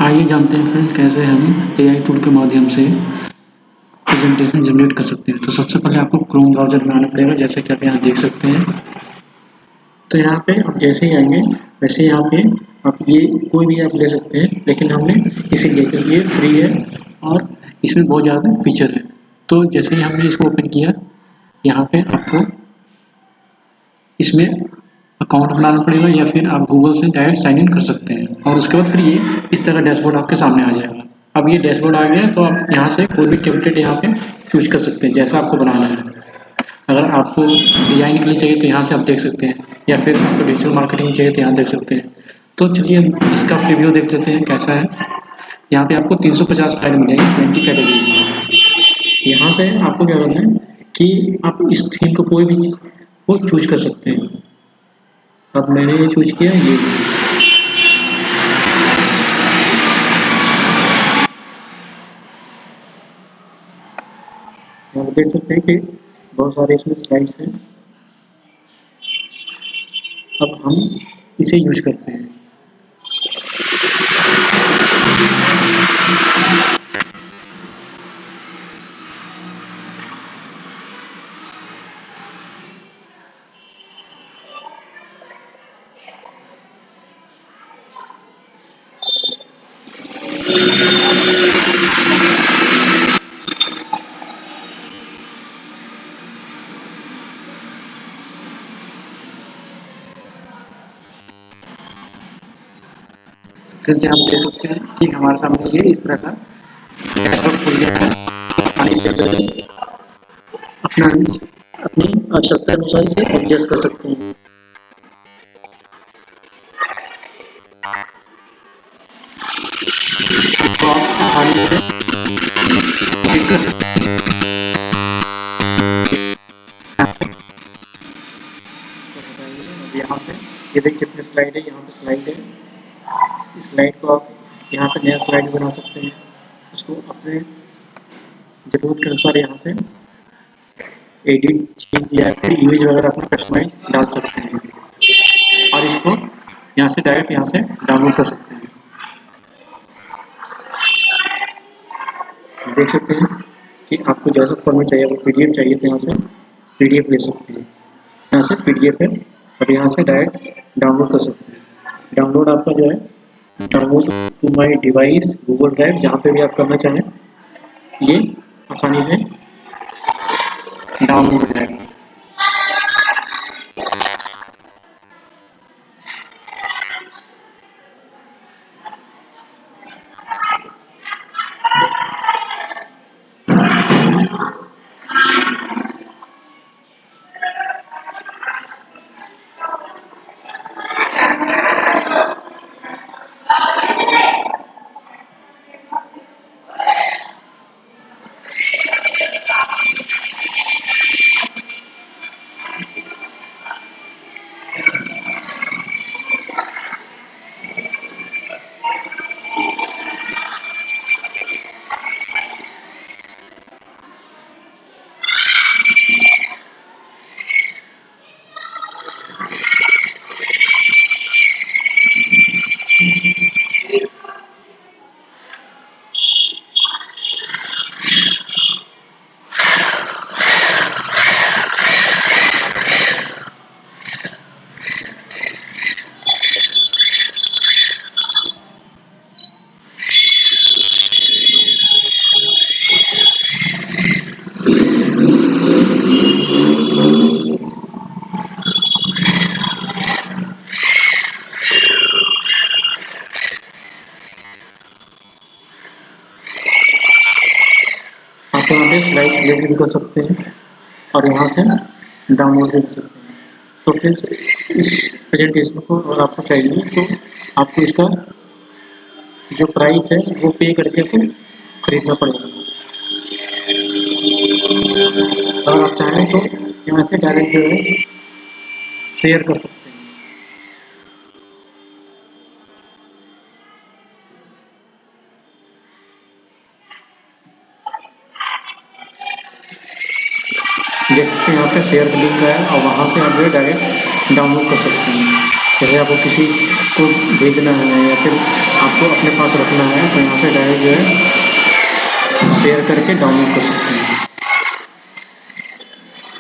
आइए जानते हैं फ्रेंड्स कैसे हम एआई टूल के माध्यम से प्रेजेंटेशन जनरेट कर सकते हैं। तो सबसे पहले आपको क्रोम ब्राउज़र में आना पड़ेगा, जैसे कि आप यहाँ देख सकते हैं। तो यहाँ पे आप जैसे ही आएंगे वैसे यहाँ पे आप ये कोई भी आप ले सकते हैं, लेकिन हमने इसे लिया क्योंकि ये फ्री है और इसमें बहुत ज़्यादा फीचर है। तो जैसे ही हमने इसको ओपन किया, यहाँ पे आपको इसमें अकाउंट बनाना पड़ेगा या फिर आप गूगल से डायरेक्ट साइन इन कर सकते हैं और उसके बाद फिर ये इस तरह डैशबोर्ड आपके सामने आ जाएगा। अब ये डैशबोर्ड आ गया तो आप यहाँ से कोई भी टेम्पलेट यहाँ पे चूज कर सकते हैं जैसा आपको बनाना है। अगर आपको डिजाइन के लिए चाहिए तो यहाँ से आप देख सकते हैं, या फिर आपको डिजिटल मार्केटिंग चाहिए तो यहाँ देख सकते हैं। तो चलिए इसका प्रीव्यू देख लेते हैं कैसा है। यहाँ पे आपको 350 स्लाइड मिलेंगे 20 कैटेगरी में। यहाँ से आपको क्या करना है कि आप इस थीम को कोई भी वो चूज कर सकते हैं। अब मैंने ये चूज किया ये। आप देख सकते हैं कि बहुत सारे इसमें स्लाइड्स हैं। अब हम इसे यूज करते हैं। फिर से आप देख सकते हैं कि हमारे सामने ये इस तरह का डैशबोर्ड खुल गया है। अपना अपनी आवश्यकता अनुसार इसे एडजस्ट कर सकते हैं। तो आप आसानी से ठीक कर सकते हैं। अब यहाँ से ये देखिए कितने स्लाइड है, यहाँ पे स्लाइड है। इस स्लाइड को आप यहाँ पे नया स्लाइड बना सकते हैं। उसको अपने ज़रूरत के अनुसार यहाँ से एडिट चेंज या फिर इमेज वगैरह अपना कस्टमाइज डाल सकते हैं और इसको यहाँ से डायरेक्ट यहाँ से डाउनलोड कर सकते हैं। देख सकते हैं कि आपको जैसा फॉर्मेट चाहिए, अगर पीडीएफ चाहिए तो यहाँ से पीडीएफ ले सकते हैं। यहाँ से पीडीएफ है और यहाँ से डायरेक्ट डाउनलोड कर सकते हैं। डाउनलोड आपका जो है download to my device Google Drive, जहाँ पे भी आप करना चाहें ये आसानी से डाउनलोड हो जाएगा। आप यहाँ पे स्लाइड सिलेक्ट भी कर सकते हैं और यहाँ से डाउनलोड भी कर सकते हैं। तो फिर इस प्रेजेंटेशन को अगर आपको चाहिए तो आपको इसका जो प्राइस है वो पे करके आपको खरीदना पड़ेगा। अगर आप चाहें तो यहाँ से डायरेक्ट जो है शेयर कर सकते हैं। जैसे यहाँ पे शेयर का लिंक है और वहाँ से आप जो डायरेक्ट डाउनलोड कर सकते हैं। जैसे आपको किसी को भेजना है या फिर आपको अपने पास रखना है तो यहाँ से डायरेक्ट जो है शेयर करके डाउनलोड कर सकते हैं।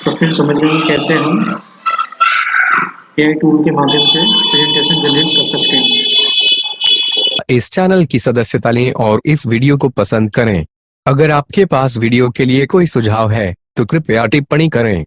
तो फिर समझ गए कैसे हम एआई टूल के माध्यम से प्रेजेंटेशन जनरेट कर सकते हैं। इस चैनल की सदस्यता लें और इस वीडियो को पसंद करें। अगर आपके पास वीडियो के लिए कोई सुझाव है तो कृपया टिप्पणी करें।